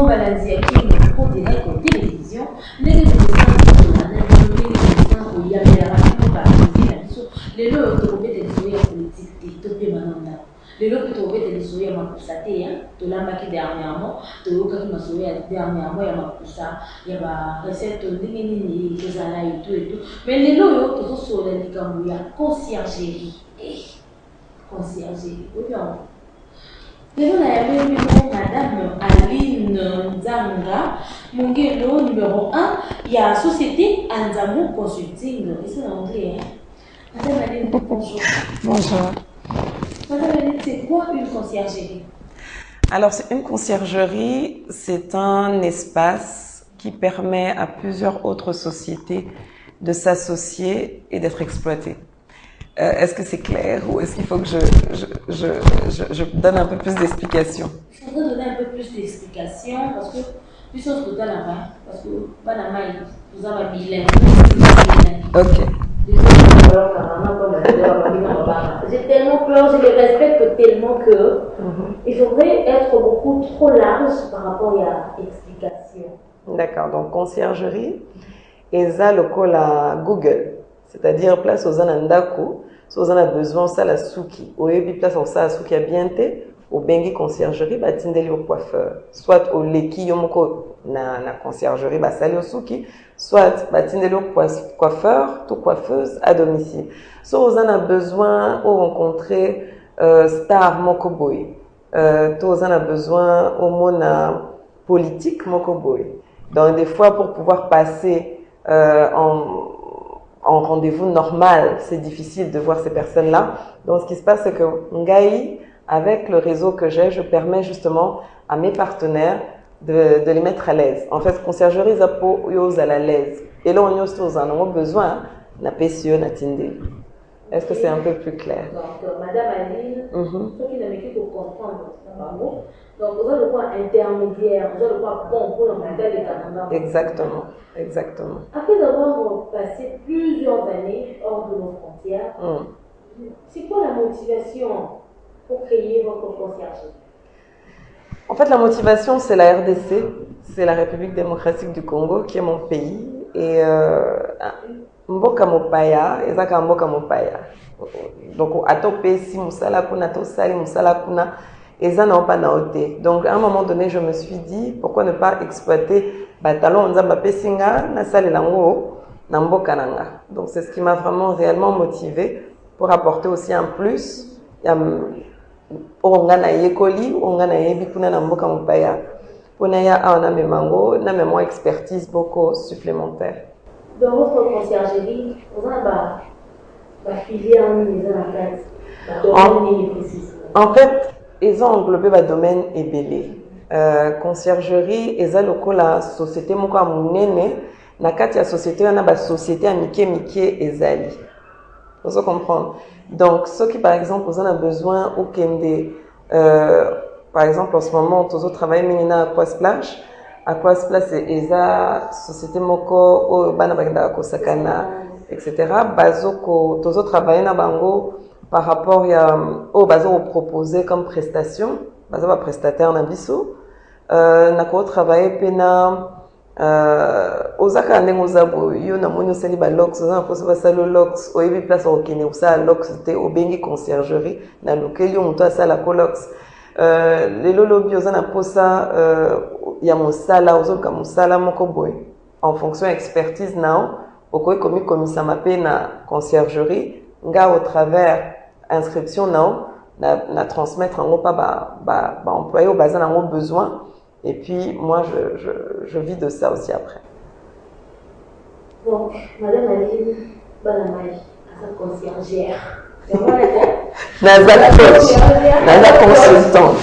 maladie à qui nous prend direct en télévision, les médecins il y a des rapports par les lots de trouver des souhaits politiques, des topés maintenant. Les lots de trouver des souhaits à ma poussée, de la maquille dernièrement, de l'eau qui m'a sauvé dernièrement, il y a ma poussée, il y a ma recette de l'ingénierie, des années et tout et tout. Mais les lots, toujours sur les Nicambouya, conciergerie. Conciergerie, oui, bien. Nous avons Madame Aline Nzanga, Mungelo numéro 1, il y a la société Anzamo Consulting, c'est en anglais. Madame Aline, bonjour. Bonjour. Madame Aline, c'est quoi une conciergerie? Alors, une conciergerie, c'est un espace qui permet à plusieurs autres sociétés de s'associer et d'être exploitées. Est-ce que c'est clair ou est-ce qu'il faut que je donne un peu plus d'explications? Je voudrais donner un peu plus d'explications parce que, plus on se retrouve là-bas, parce que, Panama, vous avez un bilingue. Ok. J'ai tellement peur, je les respecte tellement que il faudrait être beaucoup trop large par rapport à l'explication. D'accord, donc conciergerie, et ça le call à Google, c'est-à-dire place aux anandaku, si vous en avez besoin, ça la souki, au yebi place au ça souki à bienté, au bengi conciergerie, bah tindeli au coiffeur, soit au leki yomoko na conciergerie, bah sali au souki, soit bah tindeli au coiffeur, tout coiffeuse à domicile. Si vous en avez besoin, ou rencontrer star mokoboy, tu en as besoin au mona politique mokoboy. Donc des fois pour pouvoir passer en rendez-vous normal, c'est difficile de voir ces personnes-là. Donc, ce qui se passe, c'est que Ngai, avec le réseau que j'ai, je permets justement à mes partenaires de les mettre à l'aise. En fait, conciergerie, ça peut y à l'aise. Et là, on a besoin na PCE, na Tindé. Est-ce que c'est un peu plus clair? Donc, Madame Aline, ceux qui n'aiment pas comprendre, donc, vous avez le point intermédiaire, vous avez le point bon pour le modèle des Canada. Exactement, exactement. Après avoir passé plusieurs années hors de nos frontières, c'est quoi la motivation pour créer votre conciergerie? En fait, la motivation, c'est la RDC, c'est la République démocratique du Congo, qui est mon pays. Et Mboka Mopaya, Ezaka Mboka Mopaya. Donc, à topé, si Moussala Kuna, Tosali, Moussala Kuna, Eza n'a pas naoté. Donc, à un moment donné, je me suis dit, pourquoi ne pas exploiter Batalon, Nzamba Pesinga, Nasali Lango, Namboka Nanga. Donc, c'est ce qui m'a vraiment réellement motivé pour apporter aussi un plus. Ongana yekoli, ongana yebikuna Namboka Mopaya. Ponaya a un memango, n'a même moins expertise beaucoup supplémentaire. Dans votre conciergerie, vous avez la filière mise en fait, ils ont englobé le domaine ébélé. Conciergerie, ils ont la société moko amunene, na kati ya société, on a la société à Mike ezali. Vous comprendre. Donc, ceux qui, par exemple, vous en avez besoin, ou kende, par exemple, en ce moment, tous autres travaillent maintenant à quoi splash. À quoi splash, c'est ESA, société moko, ou banabagda kosakana, etc. Bazoko, tous autres travaillent na bango, par rapport au bazo proposé comme prestation, bazo ba prestataire na biso, na ko travailler pena ozaka ndengo zabo yo na moni osali ba lox oza poso ba salo lox oyebi place okene osala lox te obengi conciergerie na lokeli muto asala ko lox lelo lobi oza na posa ya mosala ozoka mosala moko boy en fonction expertise nao okoki komi komisa mape na conciergerie nga au travers inscription na transmettre en pas ba employé au bazin en besoin et puis moi je vis de ça aussi après. Donc madame Aline Banamai sa conciergère. Naza coach, Naza consultant.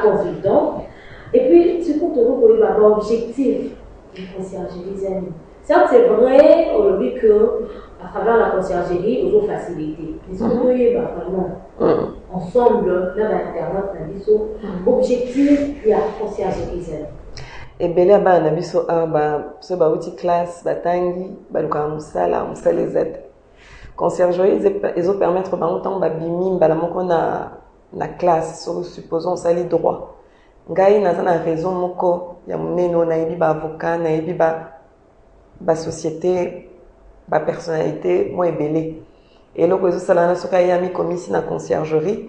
Consultant. Et puis ce qu'on te voit pour objectif du conciergerie. Certes, c'est vrai, on dit que à travers la conciergerie, on a facilité. Mais ce qu'on dit, vraiment, ensemble, là, Internet, on a dit ça. Objectif, il y a conciergerie. Et bien là, on a vu ça, ce outil classe, batangi, baluka musala, musala z. Conciergerie, ils ont permettre, par longtemps, bimim, balamoko na classe, supposons, ça les droits. ngai naza na raison moko ya monene nayebi ba avocat nayebi ba société ba personnalité mo ebele eloko ezosala na soki ayami komisi na conciergerie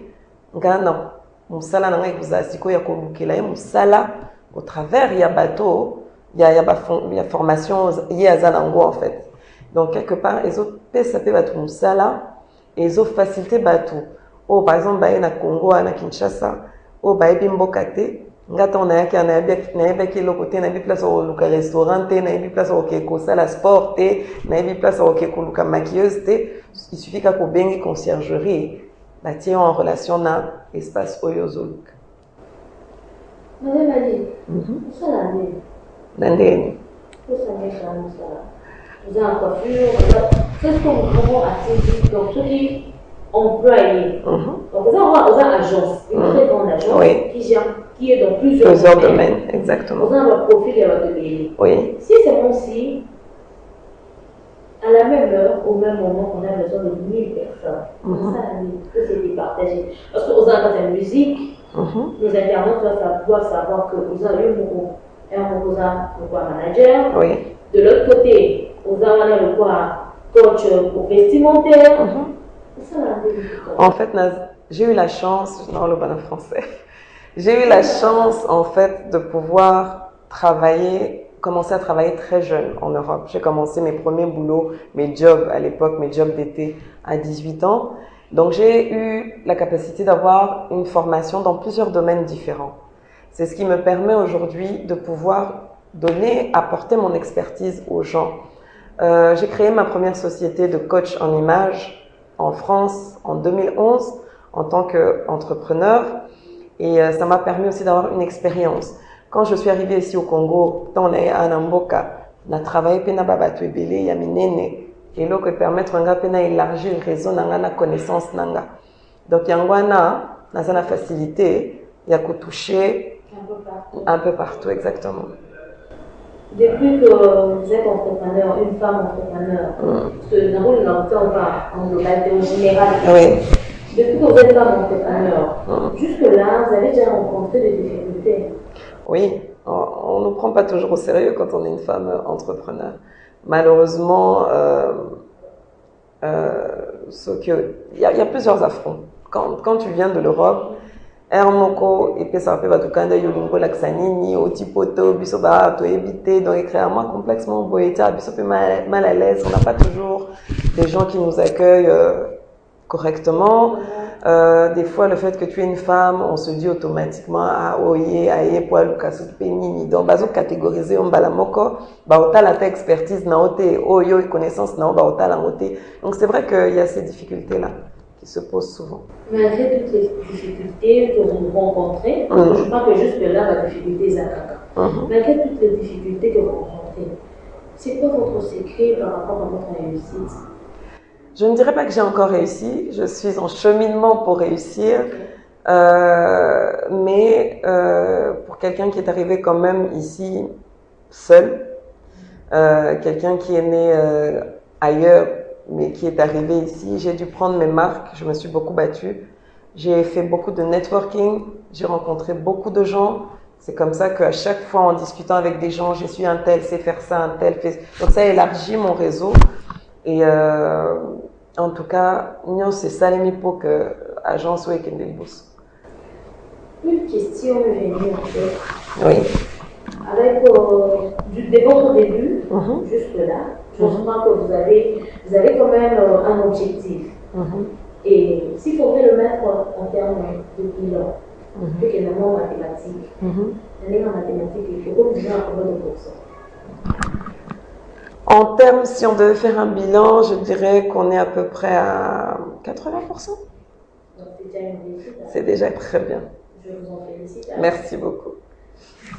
nga na mosala na ngai ekozala sikoyo ya kolukela ye mosala au travers ya bato ya formation ye aza nango en fait donc quelque part ezopesa mpe bato mosala ezofacilite bato oyo par exemple baye na Congo na Kinshasa oyo bayebi mboka te nga ntango nayaki nayebaki eloko te nayebi place akoluka restaurant te nayebi place akoke kosala sport te nayebi place akoke koluka maquilleuse te il suffit kaka kobengi conciergerie batie yo en relation na espace oyo ozoluka Madame Ali, mosala ndeni na ndeni osangaka mosala oza na coiffure qu'est-ce que vraiment atteindre donc soki employé donc oza agence une très grande agence qui est dans plusieurs domaines exactement oza na profil ya bato ebele oui si c'est bon si à la même heure, au même moment, on a besoin de 1000 personnes. Ça, que c'est départagé. Parce que aux amateurs de musique, nos internautes doivent savoir que vous avez un manager. Oui. De l'autre côté, vous avez le coach vestimentaire. En fait, j'ai eu la chance, non, le bon français, j'ai eu la chance, en fait, de pouvoir commencer à travailler très jeune en Europe. J'ai commencé mes premiers boulots, mes jobs à l'époque, mes jobs d'été à 18 ans. Donc j'ai eu la capacité d'avoir une formation dans plusieurs domaines différents. C'est ce qui me permet aujourd'hui de pouvoir apporter mon expertise aux gens. J'ai créé ma première société de coach en images en France en 2011 en tant qu'entrepreneur et ça m'a permis aussi d'avoir une expérience. Quand je suis arrivée ici au Congo, dans les Anamboka, on a travaillé pour Babatou Ebele, Yaminene, et là, permettre d'élargir le réseau, la connaissance. Donc, Yangwana, on a la facilité, il y a toucher un peu partout, exactement. Depuis que vous êtes entrepreneur, une femme entrepreneur, parce que nous avons en globalité en général. Oui. Depuis que vous êtes femme entrepreneur, jusque-là, vous avez déjà rencontré des difficultés. Oui, on ne nous prend pas toujours au sérieux quand on est une femme entrepreneur. Malheureusement, il y a plusieurs affronts. Quand tu viens de l'Europe, Hermoko et ça fait batukanda yolingo laksanini otipoto biso ba to éviter donc écrire complètement boyeta biso peu mal à l'aise, on n'a pas toujours des gens qui nous accueillent correctement. Des fois, le fait que tu es une femme, on se dit automatiquement ah oye aye poilu kasupeni donc bazo catégoriser on balamoko ba otala ta expertise na ote oyo connaissance na ba otala ngote. Donc c'est vrai qu'il y a ces difficultés là qui se posent souvent. Malgré toutes les difficultés que vous rencontrez, je crois que jusque là la difficulté est à caca. Malgré toutes les difficultés que vous rencontrez, c'est quoi votre secret par rapport à votre réussite? Je ne dirais pas que j'ai encore réussi, je suis en cheminement pour réussir, mais pour quelqu'un qui est arrivé quand même ici seul, quelqu'un qui est né ailleurs mais qui est arrivé ici, j'ai dû prendre mes marques, je me suis beaucoup battue, j'ai fait beaucoup de networking, j'ai rencontré beaucoup de gens, c'est comme ça qu'à chaque fois en discutant avec des gens, je suis un tel, sait faire ça, un tel fait, donc ça élargit mon réseau. Et en tout cas, nous c'est ça les pour que agence ou Kendelbos. Une question est venue en fait. Oui. Avec dès votre début jusque là, je crois que vous avez quand même un objectif. Et s'il faudrait le mettre en termes de bilan, plus qu'énormément mathématique, en mathématiques, il faut combien de pourcents? En termes, si on devait faire un bilan, je dirais qu'on est à peu près à 80%. Donc c'est déjà une réussite. C'est déjà très bien. Je vous en félicite. Merci beaucoup.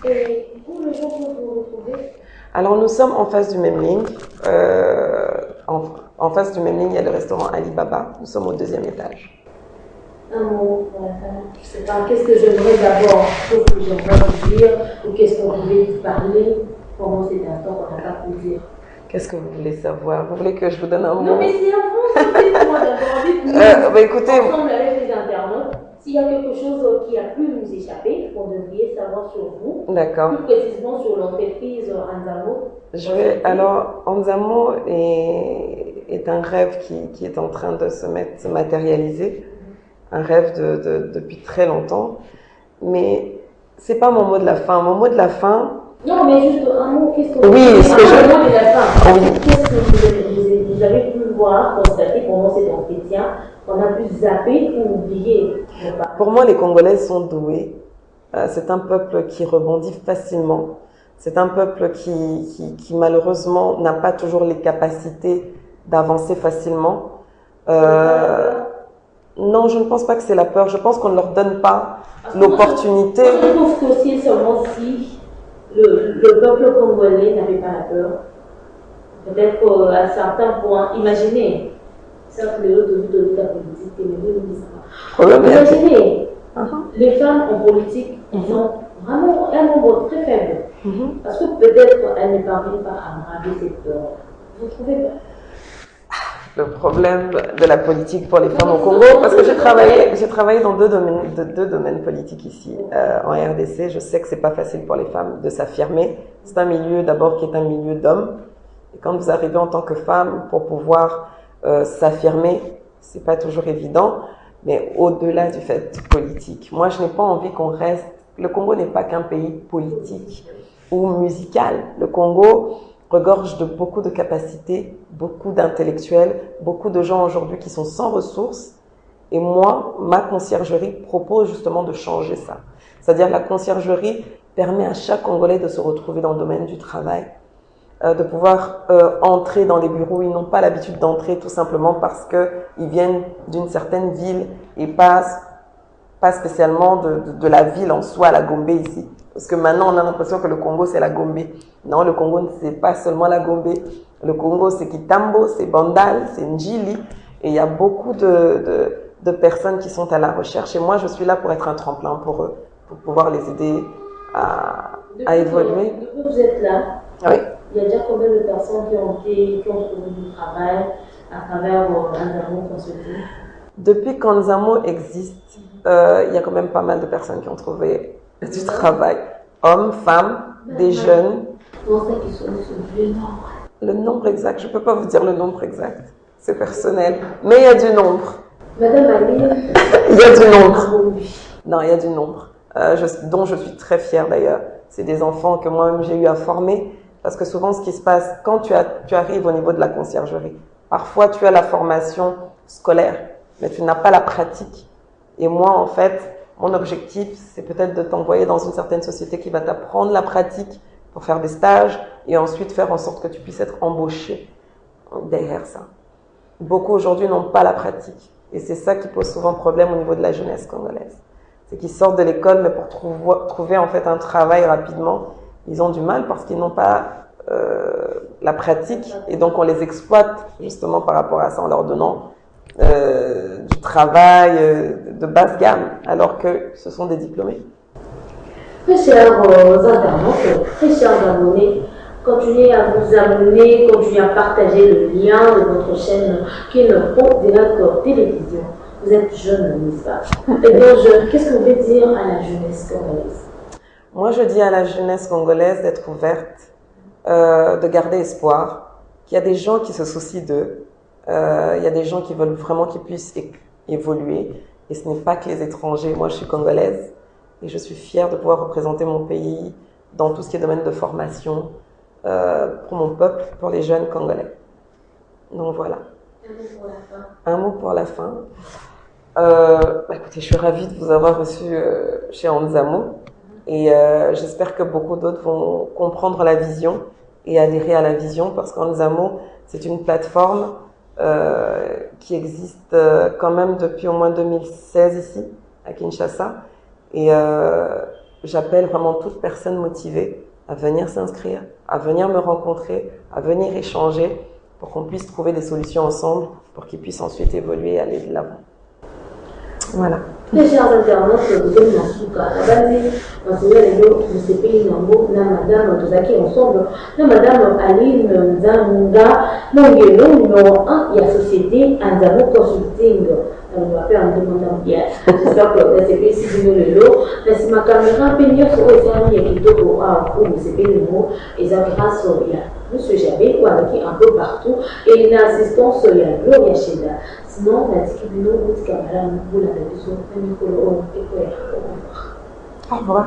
Et où les gens peuvent vous retrouver? Alors nous sommes en face du Memling. En face du Memling, il y a le restaurant Alibaba. Nous sommes au 2e étage. Un mot, je ne sais pas, qu'est-ce que j'aimerais d'abord, qu'est-ce que j'aimerais vous dire, ou qu'est-ce qu'on voulait parler pendant cet instant qu'on n'a pas pu dire. Qu'est-ce que vous voulez savoir? Vous voulez que je vous donne un mot? Non, mais c'est un fond, dites-moi d'abord, dites-moi. Écoutez, ensemble avec les internautes, S'il y a quelque chose qui a pu nous échapper, qu'on devrait savoir sur vous, D'accord. plus précisément sur l'entreprise Anzamo. Alors, Anzamo est un rêve qui est en train de se matérialiser, un rêve depuis très longtemps, mais c'est pas mon mot de la fin. Mon mot de la fin. Non, mais juste un mot, qu'est-ce que oui, ce que je... mot de la fin. Oui. Qu'est-ce que vous avez pu voir, constater pendant cet entretien, qu'on a pu zapper ou oublier? Pour moi, les Congolais sont doués. C'est un peuple qui rebondit facilement. C'est un peuple qui malheureusement n'a pas toujours les capacités d'avancer facilement. Non, je ne pense pas que c'est la peur. Je pense qu'on ne leur donne pas l'opportunité. Je trouve que aussi seulement si le peuple congolais n'avait pas la peur, peut-être qu'à certains points, imaginez, certes les autres de la politique, mais nous ne disons pas. Imaginez, les femmes en politique, elles ont vraiment un nombre très faible. Parce que peut-être elles ne parviennent pas à braver cette peur. Vous trouvez pas? Le problème de la politique pour les femmes au Congo, parce que j'ai travaillé dans deux domaines politiques ici en RDC. Je sais que c'est pas facile pour les femmes de s'affirmer. C'est un milieu d'abord qui est un milieu d'hommes. Et quand vous arrivez en tant que femme pour pouvoir s'affirmer, c'est pas toujours évident. Mais au-delà du fait politique, moi je n'ai pas envie qu'on reste. Le Congo n'est pas qu'un pays politique ou musical. Le Congo regorge de beaucoup de capacités, beaucoup d'intellectuels, beaucoup de gens aujourd'hui qui sont sans ressources. Et moi, ma conciergerie propose justement de changer ça. C'est-à-dire la conciergerie permet à chaque Congolais de se retrouver dans le domaine du travail, de pouvoir entrer dans les bureaux. Ils n'ont pas l'habitude d'entrer tout simplement parce qu'ils viennent d'une certaine ville et pas spécialement de la ville en soi, la Gombe ici. Parce que maintenant, on a l'impression que le Congo, c'est la Gombe. Non, le Congo, c'est pas seulement la Gombe. Le Congo, c'est Kitambo, c'est Bandal, c'est Njili. Et il y a beaucoup de personnes qui sont à la recherche. Et moi, je suis là pour être un tremplin pour eux, pour pouvoir les aider à évoluer. Depuis que vous êtes là, oui. Il y a déjà combien de personnes qui ont trouvé du travail à travers Anzamo Consulting? Depuis qu'Anzamo existe, il y a quand même pas mal de personnes qui ont trouvé du travail. Hommes, femmes, des jeunes. Le nombre exact, je ne peux pas vous dire le nombre exact. C'est personnel. Mais il y a du nombre. Madame Aline. Il y a du nombre. Non, il y a du nombre. Dont je suis très fière d'ailleurs. C'est des enfants que moi-même j'ai eu à former. Parce que souvent, ce qui se passe, quand tu arrives au niveau de la conciergerie, parfois tu as la formation scolaire, mais tu n'as pas la pratique. Et moi, en fait, mon objectif, c'est peut-être de t'envoyer dans une certaine société qui va t'apprendre la pratique pour faire des stages et ensuite faire en sorte que tu puisses être embauché derrière ça. Beaucoup aujourd'hui n'ont pas la pratique. Et c'est ça qui pose souvent problème au niveau de la jeunesse congolaise. C'est qu'ils sortent de l'école, mais pour trouver en fait un travail rapidement, ils ont du mal parce qu'ils n'ont pas la pratique et donc on les exploite justement par rapport à ça en leur donnant du travail de basse gamme alors que ce sont des diplômés. Très chers internautes, très chers abonnés, continuez à vous abonner, continuez à partager le lien de votre chaîne qui est le Pro de notre télévision. Vous êtes jeune, n'est-ce pas? Et donc, qu'est-ce que vous voulez dire à la jeunesse congolaise? Moi, je dis à la jeunesse congolaise d'être ouverte, de garder espoir, qu'il y a des gens qui se soucient d'eux, il y a des gens qui veulent vraiment qu'ils puissent évoluer, et ce n'est pas que les étrangers. Moi, je suis congolaise, et je suis fière de pouvoir représenter mon pays dans tout ce qui est domaine de formation, pour mon peuple, pour les jeunes congolais. Donc voilà. Un mot pour la fin. Écoutez, je suis ravie de vous avoir reçu chez Anzamo. Et j'espère que beaucoup d'autres vont comprendre la vision et adhérer à la vision parce qu'Anzamo, c'est une plateforme qui existe quand même depuis au moins 2016 ici, à Kinshasa. Et j'appelle vraiment toute personne motivée à venir s'inscrire, à venir me rencontrer, à venir échanger pour qu'on puisse trouver des solutions ensemble pour qu'ils puissent ensuite évoluer et aller de l'avant. Voilà. Très chers internautes, vous êtes dans ce cas. La base, de ces pays, la madame, tous qui ensemble, la madame Aline Nzanga, il y a société Anzamo Consulting. On va faire un demandant bien. J'espère que sepesi bino lelo na nsima caméra mpe nyonso oyo ezali ya kitoko awa oyo bosepeli yango eza grâce ya monsieur Jabe oyo azalaki un peu partout et na assistance ya Gloria Sheda. Sinon natiki bino otika malamu kolanda biso na mikolo oyo ekoya. Au revoir.